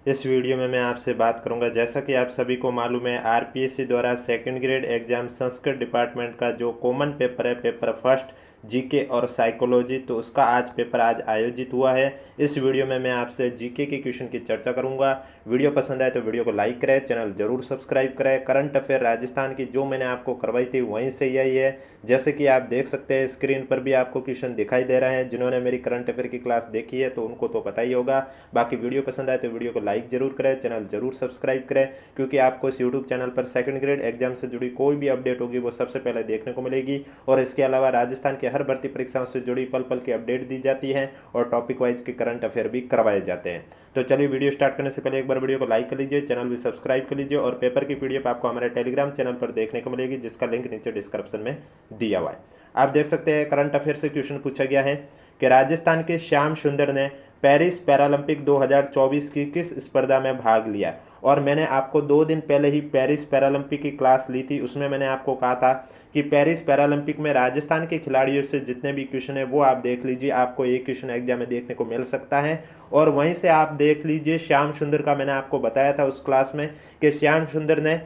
इस वीडियो में मैं आपसे बात करूंगा, जैसा कि आप सभी को मालूम है, आरपीएससी द्वारा second grade exam Sanskrit department का जो कॉमन पेपर है, पेपर फर्स्ट जीके और साइकोलॉजी, तो उसका पेपर आज आयोजित हुआ है। इस वीडियो में मैं आपसे जीके के क्वेश्चन की चर्चा करूंगा। वीडियो पसंद आए तो वीडियो को लाइक करें, चैनल जरूर सब्सक्राइब करें। करंट अफेयर राजस्थान की जो मैंने आपको करवाई थी वहीं से ही आई है। जैसे कि आप देख सकते हैं, स्क्रीन पर भी आपको क्वेश्चन दिखाई दे रहे हैं। जिन्होंने मेरी करंट अफेयर की क्लास देखी है तो उनको तो पता ही होगा। बाकी वीडियो पसंद आए तो वीडियो को लाइक जरूर करें, चैनल जरूर सब्सक्राइब करें, क्योंकि आपको इस यूट्यूब चैनल पर सेकंड ग्रेड एग्जाम से जुड़ी कोई भी अपडेट होगी वो सबसे पहले देखने को मिलेगी। और इसके अलावा राजस्थान की हर भर्ती परीक्षाओं से जुड़ी पल पल की अपडेट दी जाती है और टॉपिक वाइज के करंट अफेयर भी करवाए जाते हैं। तो चलिए, वीडियो स्टार्ट करने से पहले एक बार वीडियो को लाइक कर लीजिए, चैनल भी सब्सक्राइब कर लीजिए। और पेपर की पीडीएफ आपको हमारे टेलीग्राम चैनल पर देखने को मिलेगी, जिसका लिंक नीचे डिस्क्रिप्शन में दिया हुआ है। आप देख सकते हैं, करंट अफेयर से क्वेश्चन पूछा गया है कि राजस्थान के श्याम सुंदर ने पेरिस पैरालंपिक 2024 की किस स्पर्धा में भाग लिया। और मैंने आपको 2 दिन पहले ही पेरिस पैरालंपिक की क्लास ली थी, उसमें मैंने आपको कहा था कि पेरिस पैरालंपिक में राजस्थान के खिलाड़ियों से जितने भी क्वेश्चन है वो आप देख लीजिए, आपको एक क्वेश्चन एग्जाम में देखने को मिल सकता है। और वहीं से आप देख लीजिए, श्याम सुंदर का मैंने आपको बताया था उस क्लास में कि श्याम सुंदर ने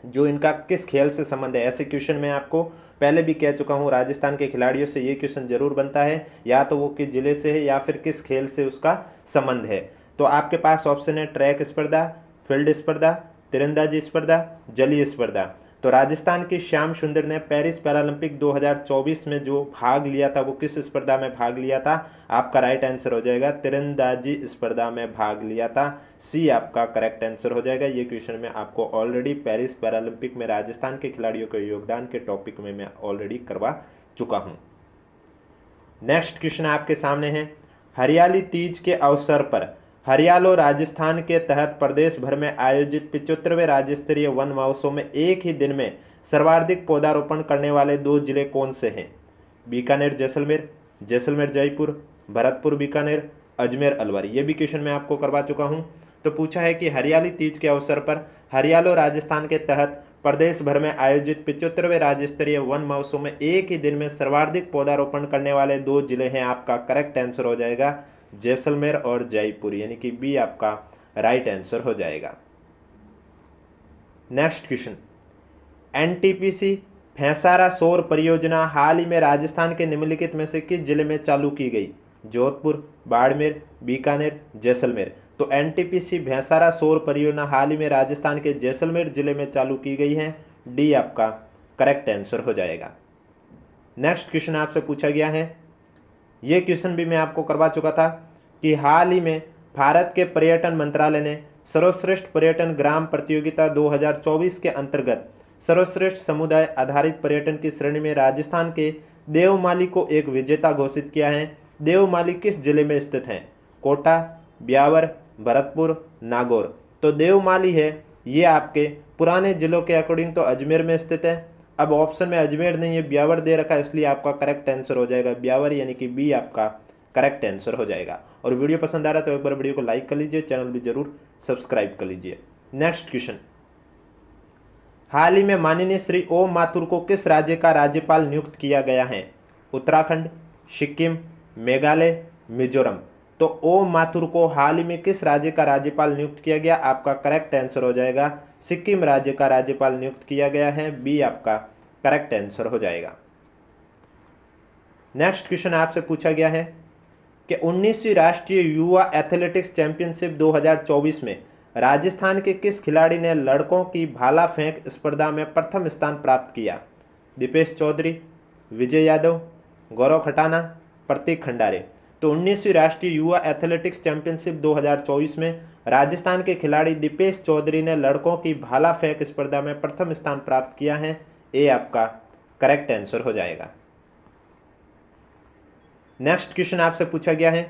जो इनका किस खेल से संबंध है, ऐसे क्वेश्चन मैं आपको पहले भी कह चुका हूँ। राजस्थान के खिलाड़ियों से ये क्वेश्चन जरूर बनता है, या तो वो किस जिले से है या फिर किस खेल से उसका संबंध है। तो आपके पास ऑप्शन है ट्रैक स्पर्धा, फील्ड स्पर्धा, तीरंदाजी स्पर्धा, जलीय स्पर्धा। तो राजस्थान के श्याम सुंदर ने पेरिस पैरालंपिक 2024 में जो भाग लिया था वो किस स्पर्धा में भाग लिया था? आपका राइट आंसर हो जाएगा तीरंदाजी स्पर्धा में भाग लिया था। सी आपका करेक्ट आंसर हो जाएगा। ये क्वेश्चन मैं आपको ऑलरेडी पेरिस पैरालंपिक में राजस्थान के खिलाड़ियों के योगदान के टॉपिक में मैं ऑलरेडी करवा चुका हूँ। नेक्स्ट क्वेश्चन आपके सामने है, हरियाली तीज के अवसर पर हरियालो राजस्थान के तहत प्रदेश भर में आयोजित 75वें राज्य स्तरीय वन महोत्सव में एक ही दिन में सर्वाधिक पौधारोपण करने वाले 2 जिले कौन से हैं? बीकानेर जैसलमेर, जैसलमेर जयपुर, भरतपुर बीकानेर, अजमेर अलवर। ये भी क्वेश्चन मैं आपको करवा चुका हूँ। तो पूछा है कि हरियाली तीज के अवसर पर हरियालो राजस्थान के तहत प्रदेश भर में आयोजित 75वें राज्य स्तरीय वन महोत्सव में एक ही दिन में सर्वाधिक पौधारोपण करने वाले 2 जिले हैं। आपका करेक्ट आंसर हो जाएगा जैसलमेर और जयपुर, यानी कि बी आपका राइट आंसर हो जाएगा। नेक्स्ट क्वेश्चन, एनटीपीसी भैंसारा सौर परियोजना हाल ही में राजस्थान के निम्नलिखित में से किस जिले में चालू की गई? जोधपुर, बाड़मेर, बीकानेर, जैसलमेर। तो एनटीपीसी भैंसारा सौर परियोजना हाल ही में राजस्थान के जैसलमेर जिले में चालू की गई है। डी आपका करेक्ट आंसर हो जाएगा। नेक्स्ट क्वेश्चन आपसे पूछा गया है, ये क्वेश्चन भी मैं आपको करवा चुका था कि हाल ही में भारत के पर्यटन मंत्रालय ने सर्वश्रेष्ठ पर्यटन ग्राम प्रतियोगिता 2024 के अंतर्गत सर्वश्रेष्ठ समुदाय आधारित पर्यटन की श्रेणी में राजस्थान के देवमाली को एक विजेता घोषित किया है। देवमाली किस जिले में स्थित है? कोटा, ब्यावर, भरतपुर, नागौर। तो देवमाली है ये आपके पुराने जिलों के अकॉर्डिंग तो अजमेर में स्थित है। अब ऑप्शन में अजमेर नहीं है, ब्यावर दे रखा है, इसलिए आपका करेक्ट आंसर हो जाएगा ब्यावर, यानी कि बी आपका करेक्ट आंसर हो जाएगा। और वीडियो पसंद आ रहा है तो एक बार वीडियो को लाइक कर लीजिए, चैनल भी जरूर सब्सक्राइब कर लीजिए। नेक्स्ट क्वेश्चन, हाल ही में माननीय श्री ओम माथुर को किस राज्य का राज्यपाल नियुक्त किया गया है? उत्तराखंड, सिक्किम, मेघालय, मिजोरम। तो ओम माथुर को हाल ही में किस राज्य का राज्यपाल नियुक्त किया गया? आपका करेक्ट आंसर हो जाएगा सिक्किम राज्य का राज्यपाल नियुक्त किया गया है। बी आपका करेक्ट आंसर हो जाएगा। नेक्स्ट क्वेश्चन आपसे पूछा गया है कि 19वीं राष्ट्रीय युवा एथलेटिक्स चैंपियनशिप 2024 में राजस्थान के किस खिलाड़ी ने लड़कों की भाला फेंक स्पर्धा में प्रथम स्थान प्राप्त किया? दीपेश चौधरी, विजय यादव, गौरव खटाना, प्रतीक खंडारे। तो 19वीं राष्ट्रीय युवा एथलेटिक्स चैंपियनशिप 2024 में राजस्थान के खिलाड़ी दीपेश चौधरी ने लड़कों की भाला फेंक स्पर्धा में प्रथम स्थान प्राप्त किया है। ए आपका करेक्ट आंसर हो जाएगा। नेक्स्ट क्वेश्चन आपसे पूछा गया है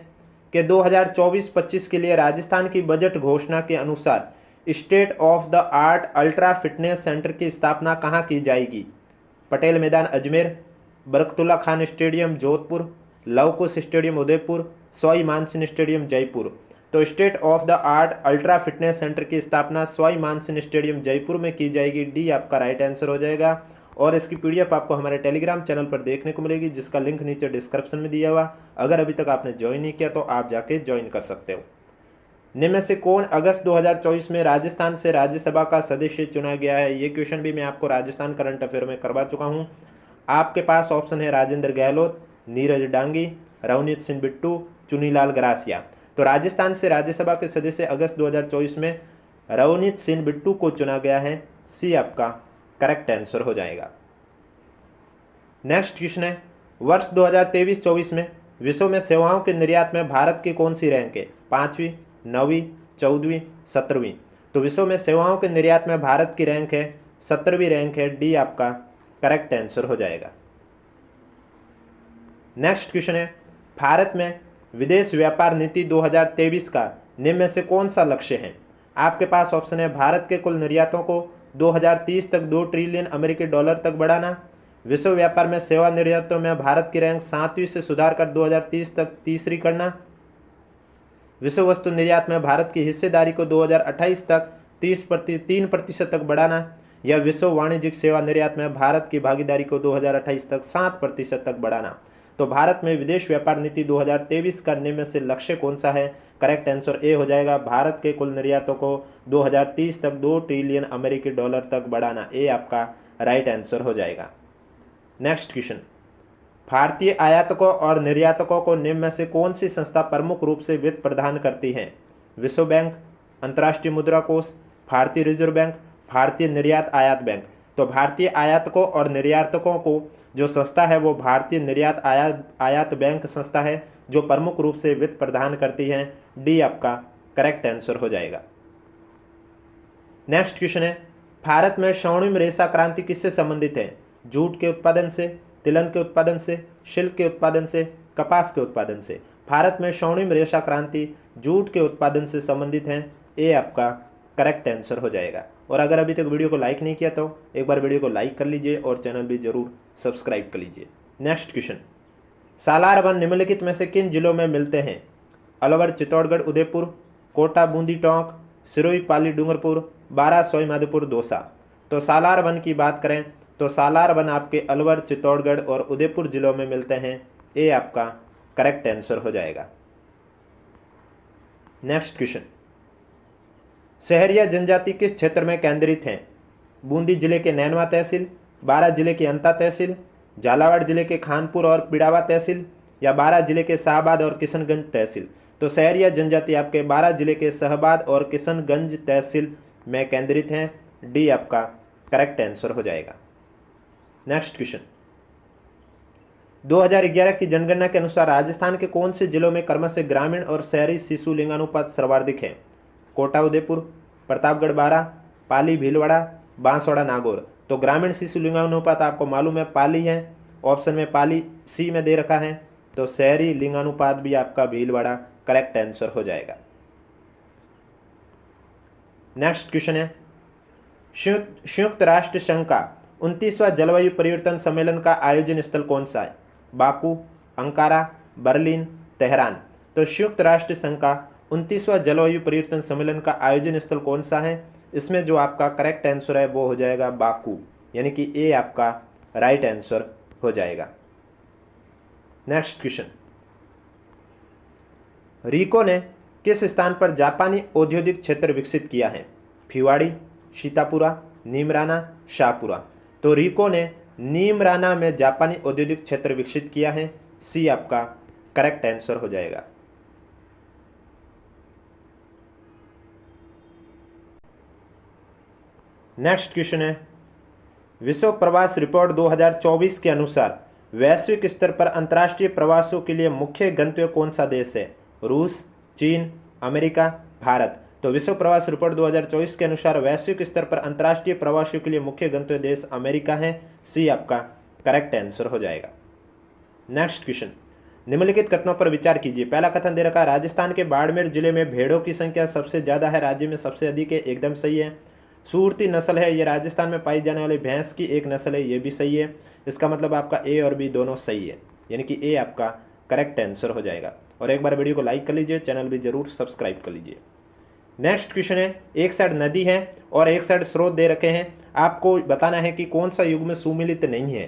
कि 2024-25 के लिए राजस्थान की बजट घोषणा के अनुसार state of the art ultra fitness centre की स्थापना कहाँ की जाएगी? Patel Maidan Ajmer, Barkatullah Khan stadium Jodhpur, Lavkush stadium Udaipur, Sawai Mansingh stadium Jaipur. तो state of the art ultra fitness centre की स्थापना सवाई मानसिंह स्टेडियम जयपुर में की जाएगी। डी आपका राइट आंसर हो जाएगा। और इसकी पीडीएफ आपको हमारे टेलीग्राम चैनल पर देखने को मिलेगी, जिसका लिंक नीचे डिस्क्रिप्शन में दिया हुआ। अगर अभी तक आपने ज्वाइन नहीं किया तो आप जाके ज्वाइन कर सकते हो। निम्न में से कौन अगस्त 2024 में राजस्थान से राज्यसभा का सदस्य चुना गया है? ये क्वेश्चन भी मैं आपको राजस्थान करंट अफेयर में करवा चुका हूँ। आपके पास ऑप्शन है राजेंद्र गहलोत, नीरज डांगी, रवनीत सिंह बिट्टू, चुनीलाल गरासिया। तो राजस्थान से राज्यसभा के सदस्य अगस्त 2024 में रवनीत सिंह बिट्टू को चुना गया है। सी आपका करेक्ट आंसर हो जाएगा। नेक्स्ट क्वेश्चन है, वर्ष 2023-24 में विश्व में सेवाओं के निर्यात में भारत की कौन सी रैंक है? 5वीं, 9वीं, 14वीं, 17वीं। तो विश्व में सेवाओं के निर्यात में भारत की रैंक है 17वीं रैंक है। डी आपका करेक्ट आंसर हो जाएगा। नेक्स्ट क्वेश्चन है, भारत में विदेश व्यापार नीति 2023 का निम्न में से कौन सा लक्ष्य है? आपके पास ऑप्शन है भारत के कुल निर्यातों को 2030 तक 2 ट्रिलियन अमेरिकी डॉलर तक बढ़ाना, विश्व व्यापार में सेवा निर्यातों में भारत की रैंक 7वीं से सुधार कर 2030 तक तीसरी करना, विश्व वस्तु निर्यात में भारत की हिस्सेदारी को 2028 तक 3% तक बढ़ाना, या विश्व वाणिज्यिक सेवा निर्यात में भारत की भागीदारी को 2028 तक 7% तक बढ़ाना। तो भारत में विदेश व्यापार नीति 2023 का निम्न में से लक्ष्य कौन सा है? करेक्ट आंसर ए हो जाएगा, भारत के कुल निर्यातों को 2030 तक 2 ट्रिलियन अमेरिकी डॉलर तक बढ़ाना। ए आपका राइट आंसर हो जाएगा। नेक्स्ट क्वेश्चन, भारतीय आयातकों और निर्यातकों को निम्न में से कौन सी संस्था प्रमुख रूप से वित्त प्रदान करती है? विश्व बैंक, अंतर्राष्ट्रीय मुद्रा कोष, भारतीय रिजर्व बैंक, भारतीय निर्यात आयात बैंक। तो भारतीय आयातकों और निर्यातकों को जो संस्था है वो भारतीय निर्यात आयात बैंक संस्था है, जो प्रमुख रूप से वित्त प्रदान करती है। डी आपका करेक्ट आंसर हो जाएगा। नेक्स्ट क्वेश्चन है, भारत में स्वर्णिम रेशा क्रांति किससे संबंधित है? जूट के उत्पादन से, तिलहन के उत्पादन से, सिल्क के उत्पादन से, कपास के उत्पादन से। भारत में स्वर्णिम रेशा क्रांति जूट के उत्पादन से संबंधित है। ए आपका करेक्ट आंसर हो जाएगा। और अगर अभी तक वीडियो को लाइक नहीं किया तो एक बार वीडियो को लाइक कर लीजिए और चैनल भी जरूर सब्सक्राइब कर लीजिए। नेक्स्ट क्वेश्चन, सालार वन निम्नलिखित में से किन जिलों में मिलते हैं? अलवर, चित्तौड़गढ़, उदयपुर, कोटा, बूंदी, टोंक, सिरोही, पाली, डूंगरपुर, बारा, सवाईमाधोपुर, दौसा। तो सालार वन की बात करें तो सालार वन आपके अलवर, चित्तौड़गढ़ और उदयपुर जिलों में मिलते हैं। ए आपका करेक्ट आंसर हो जाएगा। नेक्स्ट क्वेश्चन, सहरिया जनजाति किस क्षेत्र में केंद्रित हैं? बूंदी जिले के नैनवा तहसील, बारा जिले की अंता तहसील, झालावाड़ जिले के खानपुर और पिड़ावा तहसील, या बारा जिले के शाहबाद और किशनगंज तहसील। तो सहरिया जनजाति आपके बारा जिले के शाहबाद और किशनगंज तहसील में केंद्रित हैं। डी आपका करेक्ट आंसर हो जाएगा। नेक्स्ट क्वेश्चन, 2011 की जनगणना के अनुसार राजस्थान के कौन से जिलों में क्रमशः ग्रामीण और शहरी शिशु लिंगानुपात सर्वाधिक है? कोटा, उदयपुर, प्रतापगढ़, बारा, पाली, भीलवाड़ा, बांसवाड़ा, नागौर। तो ग्रामीण शिशु लिंगानुपात आपको मालूम है पाली है, ऑप्शन में पाली सी में दे रखा है। तो शहरी लिंगानुपात भी आपका भीलवाड़ा करेक्ट आंसर हो जाएगा। नेक्स्ट क्वेश्चन है, संयुक्त राष्ट्र संघ का 29वां जलवायु परिवर्तन सम्मेलन का आयोजन स्थल कौन सा है? Baku, Ankara, Berlin, Tehran. तो संयुक्त राष्ट्र संघ का 29वां जलवायु परिवर्तन सम्मेलन का आयोजन स्थल कौन सा है? इसमें जो आपका करेक्ट आंसर है वो हो जाएगा बाकू, यानी कि ए आपका राइट आंसर हो जाएगा। नेक्स्ट क्वेश्चन, रिको ने किस स्थान पर जापानी औद्योगिक क्षेत्र विकसित किया है? भिवाड़ी, सीतापुरा, नीमराना, शाहपुरा। तो रिको ने नीमराना में जापानी औद्योगिक क्षेत्र विकसित किया है। सी आपका करेक्ट आंसर हो जाएगा। नेक्स्ट क्वेश्चन है, विश्व प्रवास रिपोर्ट 2024 के अनुसार वैश्विक स्तर पर अंतर्राष्ट्रीय प्रवासों के लिए मुख्य गंतव्य कौन सा देश है? रूस, चीन, अमेरिका, भारत। तो विश्व प्रवास रिपोर्ट 2024 के अनुसार वैश्विक स्तर पर अंतर्राष्ट्रीय प्रवासियों के लिए मुख्य गंतव्य देश अमेरिका है। सी आपका करेक्ट आंसर हो जाएगा। नेक्स्ट क्वेश्चन, निम्नलिखित कथनों पर विचार कीजिए। पहला कथन दे रखा है, राजस्थान के बाड़मेर जिले में भेड़ों की संख्या सबसे ज़्यादा है, राज्य में सबसे अधिक है। एकदम सही है। सूरती नस्ल है, ये राजस्थान में पाई जाने वाली भैंस की एक नस्ल है, ये भी सही है। इसका मतलब आपका ए और बी दोनों सही है, यानी कि ए आपका करेक्ट आंसर हो जाएगा। और एक बार वीडियो को लाइक कर लीजिए, चैनल भी जरूर सब्सक्राइब कर लीजिए। नेक्स्ट क्वेश्चन है, एक साइड नदी है और एक साइड स्रोत दे रखे हैं, आपको बताना है कि कौन सा युग में सुमिलित नहीं है।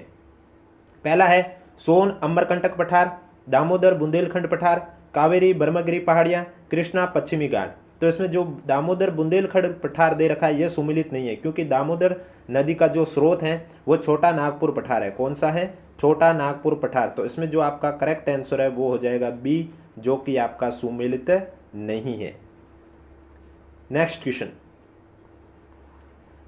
पहला है सोन अमरकंटक पठार, दामोदर बुंदेलखंड पठार, कावेरी ब्रह्मगिरी पहाड़ियाँ, कृष्णा पश्चिमी घाट। तो इसमें जो दामोदर बुंदेलखंड पठार दे रखा है ये सुमिलित नहीं है, क्योंकि दामोदर नदी का जो स्रोत है वो छोटा नागपुर पठार है। कौन सा है? छोटा नागपुर पठार। तो इसमें जो आपका करेक्ट आंसर है वो हो जाएगा बी, जो कि आपका सुमिलित नहीं है। नेक्स्ट क्वेश्चन,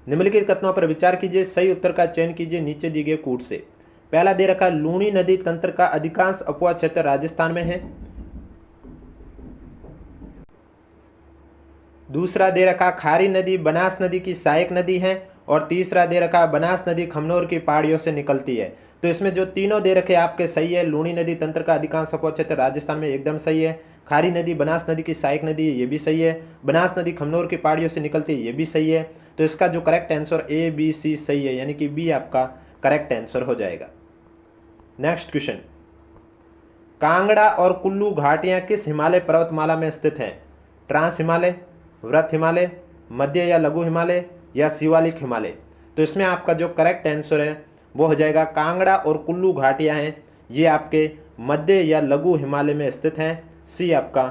निम्नलिखित कथनों पर विचार कीजिए, सही उत्तर का चयन कीजिए नीचे दिए गए कूट से। पहला दे रखा लूणी नदी तंत्र का अधिकांश अपवा क्षेत्र राजस्थान में है। दूसरा दे रखा खारी नदी बनास नदी की सहायक नदी है। और तीसरा दे रखा बनास नदी खमनोर की पहाड़ियों से निकलती है। तो इसमें जो तीनों दे रखे आपके सही है। लूणी नदी तंत्र का अधिकांश अपवा क्षेत्र राजस्थान में एकदम सही है। खारी नदी बनास नदी की सहायक नदी है, ये भी सही है। बनास नदी खमनोर की पहाड़ियों से निकलती है, ये भी सही है। तो इसका जो correct answer A B C सही है, यानी कि बी आपका करेक्ट आंसर हो जाएगा। नेक्स्ट क्वेश्चन, कांगड़ा और कुल्लू घाटियां किस हिमालय पर्वतमाला में स्थित हैं? ट्रांस हिमालय, वृत हिमालय, मध्य या लघु हिमालय या शिवालिक हिमालय। तो इसमें आपका जो करेक्ट आंसर है वो हो जाएगा कांगड़ा और कुल्लू घाटियां हैं, ये आपके मध्य या लघु हिमालय में स्थित हैं। सी आपका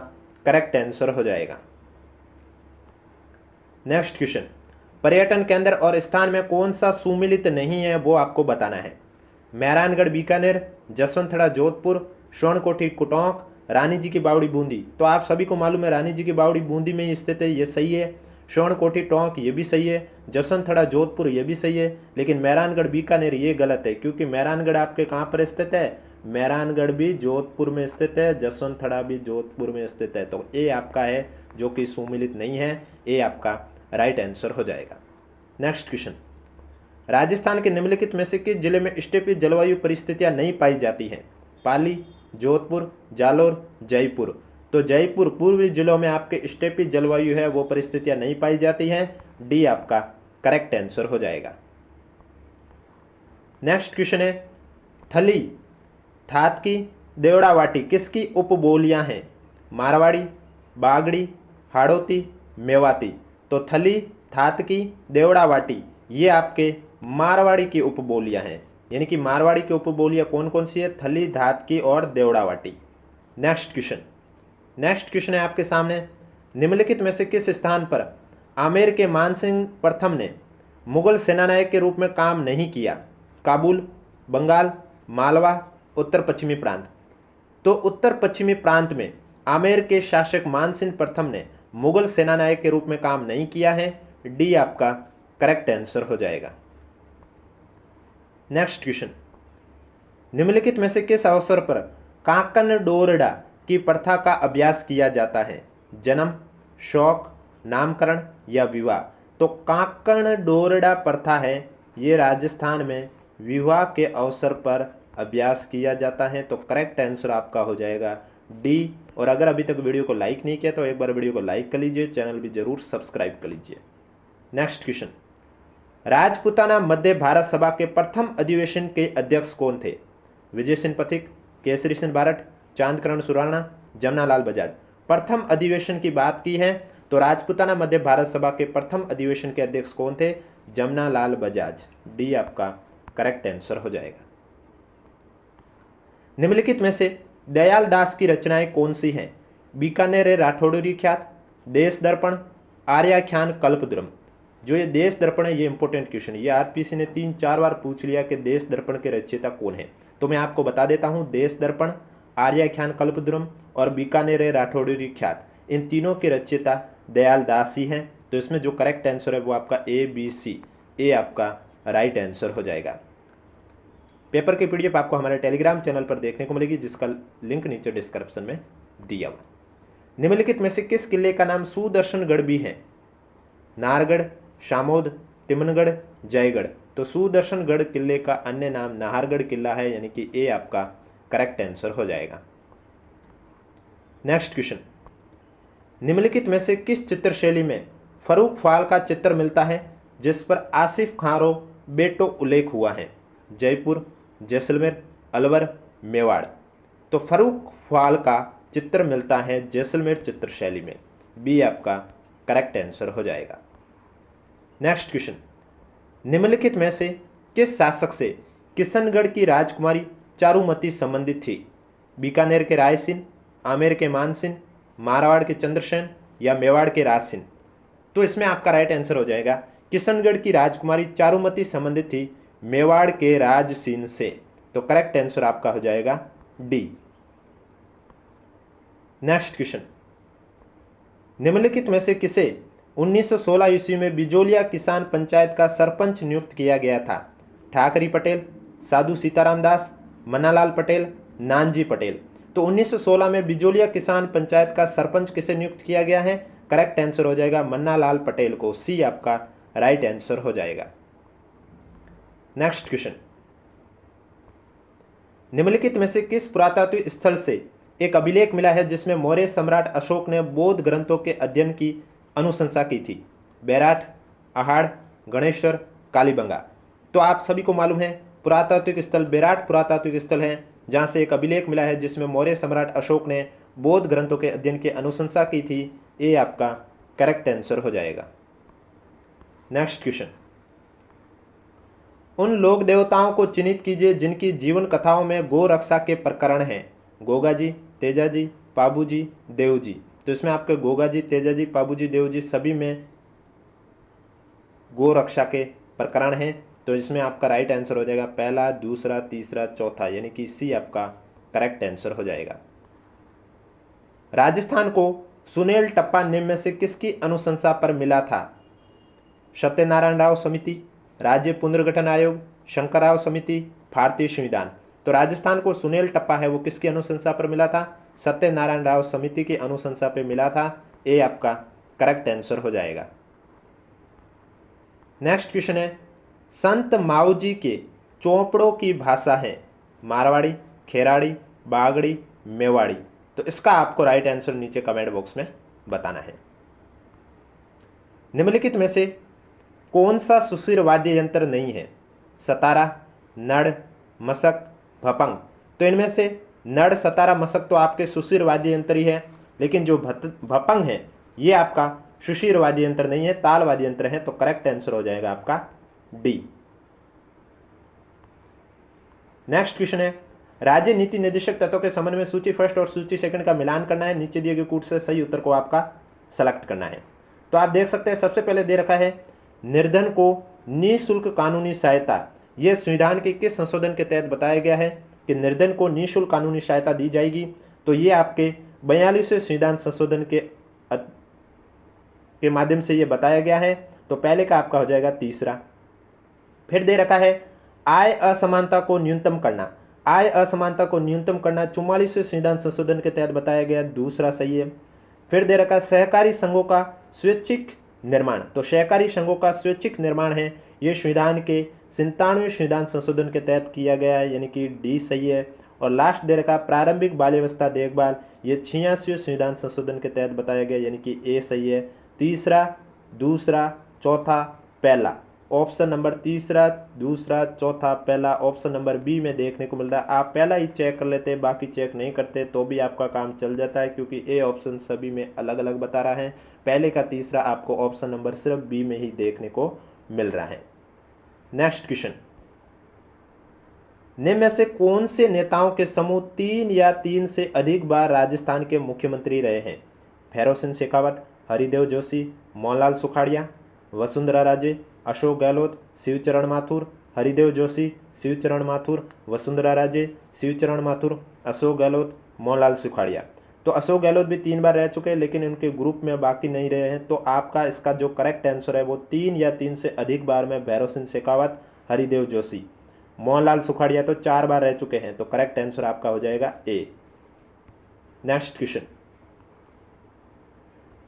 करेक्ट आंसर हो जाएगा। नेक्स्ट क्वेश्चन, पर्यटन केंद्र और स्थान में कौन सा सुमिलित नहीं है वो आपको बताना है। मेहरानगढ़ बीकानेर, जसवंतथड़ा जोधपुर, स्वर्णकोठी कुटोंक, रानी जी की बावड़ी बूंदी। तो आप सभी को मालूम है रानी जी की बावड़ी बूंदी में ही स्थित है, ये सही है। स्वर्णकोठी टोंक ये भी सही है। जसवंतथड़ा जोधपुर ये भी सही है। लेकिन मेहरानगढ़ बीकानेर ये गलत है, क्योंकि मेहरानगढ़ आपके कहाँ पर स्थित है? मेहरानगढ़ भी जोधपुर में स्थित है, जसवंतथड़ा भी जोधपुर में स्थित है। तो ए आपका है जो कि सुमिलित नहीं है, ए आपका राइट आंसर हो जाएगा। नेक्स्ट क्वेश्चन, राजस्थान के निम्नलिखित में से किस जिले में स्टेपी जलवायु परिस्थितियां नहीं पाई जाती हैं? पाली, जोधपुर, जालोर, जयपुर। तो जयपुर पूर्वी जिलों में आपके स्टेपी जलवायु है वो परिस्थितियां नहीं पाई जाती हैं। डी आपका करेक्ट आंसर हो जाएगा। नेक्स्ट क्वेश्चन है, थली, थातकी, देवड़ावाटी किसकी उपबोलियां हैं? मारवाड़ी, बागड़ी, हाड़ौती, मेवाती। तो थली, थातकी, देवड़ावाटी ये आपके मारवाड़ी की उपबोलियां हैं, यानी कि मारवाड़ी की उपबोलियां कौन कौन सी है? थली, धातकी और देवड़ावाटी। नेक्स्ट क्वेश्चन है आपके सामने, निम्नलिखित में से किस स्थान पर आमेर के मानसिंह प्रथम ने मुगल सेनानायक के रूप में काम नहीं किया? काबुल, बंगाल, मालवा, उत्तर पश्चिमी प्रांत। तो उत्तर पश्चिमी प्रांत में आमेर के शासक मानसिंह प्रथम ने मुगल सेनानायक के रूप में काम नहीं किया है। डी आपका करेक्ट आंसर हो जाएगा। नेक्स्ट क्वेश्चन, निम्नलिखित में से किस अवसर पर कांकन डोरडा की प्रथा का अभ्यास किया जाता है? जन्म, शौक, नामकरण या विवाह। तो कांकन डोरडा प्रथा है ये राजस्थान में विवाह के अवसर पर अभ्यास किया जाता है। तो करेक्ट आंसर आपका हो जाएगा डी। और अगर अभी तक वीडियो को लाइक नहीं किया तो एक बार वीडियो को लाइक कर लीजिए, चैनल भी जरूर सब्सक्राइब कर लीजिए। नेक्स्ट क्वेश्चन, राजपूताना मध्य भारत सभा के प्रथम अधिवेशन के अध्यक्ष कौन थे? विजय सिंह पथिक, केसरी सिंह बारट, चांदकरण सुराणा, जमनालाल बजाज। प्रथम अधिवेशन की बात की है तो राजपूताना मध्य भारत सभा के प्रथम अधिवेशन के अध्यक्ष कौन थे? जमनालाल बजाज। डी आपका करेक्ट आंसर हो जाएगा। निम्नलिखित में से दयाल दास की रचनाएं कौन सी हैं? बीकानेर राठौड़ी ख्यात, देश दर्पण, आर्याख्यान, कल्पद्रुम। जो ये देश दर्पण है ये इंपॉर्टेंट क्वेश्चन है, ये आरपीसी ने 3-4 बार पूछ लिया कि देश दर्पण के रचयिता कौन है। तो मैं आपको बता देता हूँ, देश दर्पण, आर्याख्यान, कल्पद्रुम और बीकानेर राठौड़ी ख्यात, इन तीनों के रचयिता दयाल दास ही हैं। तो इसमें जो करेक्ट आंसर है वो आपका ए बी सी, ए आपका राइट आंसर हो जाएगा। पेपर की पीडीएफ आपको हमारे टेलीग्राम चैनल पर देखने को मिलेगी, जिसका लिंक नीचे डिस्क्रिप्शन में दिया हुआ। निम्नलिखित में से किस किले का नाम सुदर्शनगढ़ भी है? नाहरगढ़, शामोद, तिमनगढ़, जयगढ़। तो सुदर्शनगढ़ किले का अन्य नाम नाहरगढ़ किला है, यानी कि ए आपका करेक्ट आंसर हो जाएगा। नेक्स्ट क्वेश्चन, निम्नलिखित में से किस चित्र शैली में फरूक फाल का चित्र मिलता है जिस पर आसिफ खारो बेटो उल्लेख हुआ है? जयपुर, जैसलमेर, अलवर, मेवाड़। तो फरूक फाल का चित्र मिलता है जैसलमेर चित्र शैली में। बी आपका करेक्ट आंसर हो जाएगा। नेक्स्ट क्वेश्चन, निम्नलिखित में से किस शासक से किशनगढ़ की राजकुमारी चारुमती संबंधित थी? बीकानेर के रायसिंह, आमेर के मानसिंह, मारवाड़ के चंद्रसेन, या मेवाड़ के राजसिंह? तो इसमें आपका राइट आंसर हो जाएगा किशनगढ़ की राजकुमारी चारुमती संबंधित थी मेवाड़ के राजसिंह से। तो करेक्ट आंसर आपका हो जाएगा डी। नेक्स्ट क्वेश्चन, निम्नलिखित में से किसे 1916 ईस्वी में बिजोलिया किसान पंचायत का सरपंच नियुक्त किया गया था? ठाकरी पटेल, साधु सीताराम दास, मन्नालाल पटेल, नानजी पटेल। तो 1916 में बिजोलिया किसान पंचायत का सरपंच किसे नियुक्त किया गया है? करेक्ट आंसर हो जाएगा मन्नालाल पटेल को। सी आपका राइट आंसर हो जाएगा। नेक्स्ट क्वेश्चन, निम्नलिखित में से किस पुरातात्विक स्थल से एक अभिलेख मिला है जिसमें मौर्य सम्राट अशोक ने बौद्ध ग्रंथों के अध्ययन की अनुशंसा की थी? बैराठ, अहाड़, गणेश्वर, कालीबंगा। तो आप सभी को मालूम है पुरातात्विक स्थल बैराठ पुरातात्विक स्थल है जहां से एक अभिलेख मिला है जिसमें मौर्य सम्राट अशोक ने बौद्ध ग्रंथों के अध्ययन की अनुशंसा की थी। ये आपका करेक्ट आंसर हो जाएगा। नेक्स्ट क्वेश्चन, उन लोक देवताओं को चिन्हित कीजिए जिनकी जीवन कथाओं में गौ रक्षा के प्रकरण हैं? गोगा जी, तेजा जी, पाबू जी, देव जी। तो इसमें आपके गोगा जी, तेजा जी, पाबू जी, देव जी सभी में गौ रक्षा के प्रकरण हैं। तो इसमें आपका राइट आंसर हो जाएगा पहला, दूसरा, तीसरा, चौथा, यानी कि सी आपका करेक्ट आंसर हो जाएगा। राजस्थान को सुनेल टप्पा निम्न में से किसकी अनुशंसा पर मिला था? सत्यनारायण राव समिति, राज्य पुनर्गठन आयोग, शंकरराव समिति, भारतीय संविधान। तो राजस्थान को सुनेल टप्पा है वो किसकी अनुशंसा पर मिला था? सत्यनारायण राव समिति की अनुशंसा पर मिला था। ये आपका करेक्ट आंसर हो जाएगा। नेक्स्ट क्वेश्चन है, संत माऊजी के चौपड़ों की भाषा है? मारवाड़ी, खेराड़ी, बागड़ी, मेवाड़ी। तो इसका आपको राइट आंसर नीचे कमेंट बॉक्स में बताना है। निम्नलिखित में से कौन सा सुशिर वाद्य यंत्र नहीं है? सतारा, नड़, मशक, भपंग। तो इनमें से नड़, सतारा, मशक तो आपके सुशिर वाद्य यंत्र ही है, लेकिन जो भपंग है ये आपका सुशिर वाद्य यंत्र नहीं है, ताल वाद्य यंत्र है। तो करेक्ट आंसर हो जाएगा आपका डी। नेक्स्ट क्वेश्चन है, राज्य नीति निर्देशक तत्वों के संबंध में सूची फर्स्ट और सूची सेकंड का मिलान करना है। नीचे दिए गए कूट से सही उत्तर को आपका सेलेक्ट करना है। तो आप देख सकते हैं सबसे पहले दे रखा है निर्धन को निःशुल्क कानूनी सहायता। यह संविधान के किस संशोधन के तहत बताया गया है कि निर्धन को निःशुल्क कानूनी सहायता दी जाएगी? तो ये आपके 42वें संविधान संशोधन के माध्यम से ये बताया गया है। तो पहले का आपका हो जाएगा तीसरा। फिर दे रखा है आय असमानता को न्यूनतम करना। आय असमानता को न्यूनतम करना 44वें संविधान संशोधन के तहत बताया गया, दूसरा सही है। फिर दे रखा है सहकारी संघों का स्वैच्छिक निर्माण। तो सहकारी संघों का स्वैच्छिक निर्माण है ये संविधान के 97वें संविधान संशोधन के तहत किया गया है, यानी कि डी सही है। और लास्ट दे रखा प्रारंभिक बाल्यावस्था देखभाल, ये 86वें संविधान संशोधन के तहत बताया गया, यानी कि ए सही है। तीसरा, दूसरा, चौथा, पहला, ऑप्शन नंबर तीसरा, दूसरा, चौथा, पहला ऑप्शन नंबर बी में देखने को मिल रहा है। आप पहला ही चेक कर लेते, बाकी चेक नहीं करते तो भी आपका काम चल जाता है, क्योंकि ए ऑप्शन सभी में अलग अलग बता रहा है। पहले का तीसरा आपको ऑप्शन नंबर सिर्फ बी में ही देखने को मिल रहा है। नेक्स्ट क्वेश्चन, निम्न में से कौन से नेताओं के समूह 3 या 3 से अधिक बार राजस्थान के मुख्यमंत्री रहे हैं? भैरव सिंह शेखावत, हरिदेव जोशी, मोहनलाल सुखाड़िया, वसुंधरा राजे, अशोक गहलोत, शिवचरण माथुर, हरिदेव जोशी, शिवचरण माथुर, वसुंधरा राजे, शिवचरण माथुर, अशोक गहलोत, मोहनलाल सुखाड़िया। तो अशोक गहलोत भी 3 बार रह चुके हैं, लेकिन इनके ग्रुप में बाकी नहीं रहे हैं। तो आपका इसका जो करेक्ट आंसर है वो 3 या 3 से अधिक बार में भैरव सिंह शेखावत, हरिदेव जोशी, मोहनलाल सुखाड़िया तो 4 बार रह चुके हैं। तो करेक्ट आंसर आपका हो जाएगा ए। नेक्स्ट क्वेश्चन,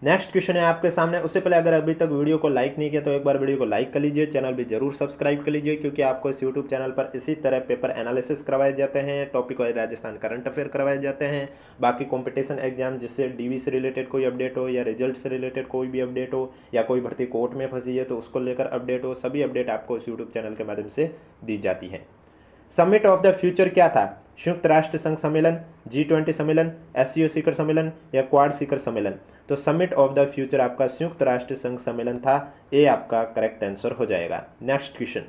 नेक्स्ट क्वेश्चन है आपके सामने। उससे पहले अगर अभी तक वीडियो को लाइक नहीं किया तो एक बार वीडियो को लाइक कर लीजिए, चैनल भी जरूर सब्सक्राइब कर लीजिए, क्योंकि आपको इस यूट्यूब चैनल पर इसी तरह पेपर एनालिसिस करवाए जाते हैं, topic wise Rajasthan current affair करवाए जाते हैं, बाकी कंपटीशन एग्जाम जिससे डीवी से रिलेटेड कोई अपडेट हो या रिजल्ट से रिलेटेड कोई भी अपडेट हो या कोई भर्ती कोर्ट में फंसी है तो उसको लेकर अपडेट हो, सभी अपडेट आपको इस यूट्यूब चैनल के माध्यम से दी जाती है। समिट ऑफ द फ्यूचर क्या था? संयुक्त राष्ट्र संघ सम्मेलन, G20 सम्मेलन, SCO शिखर सम्मेलन या क्वाड शिखर सम्मेलन? तो समिट ऑफ द फ्यूचर आपका संयुक्त राष्ट्र संघ सम्मेलन था। ये आपका करेक्ट आंसर हो जाएगा। Next question,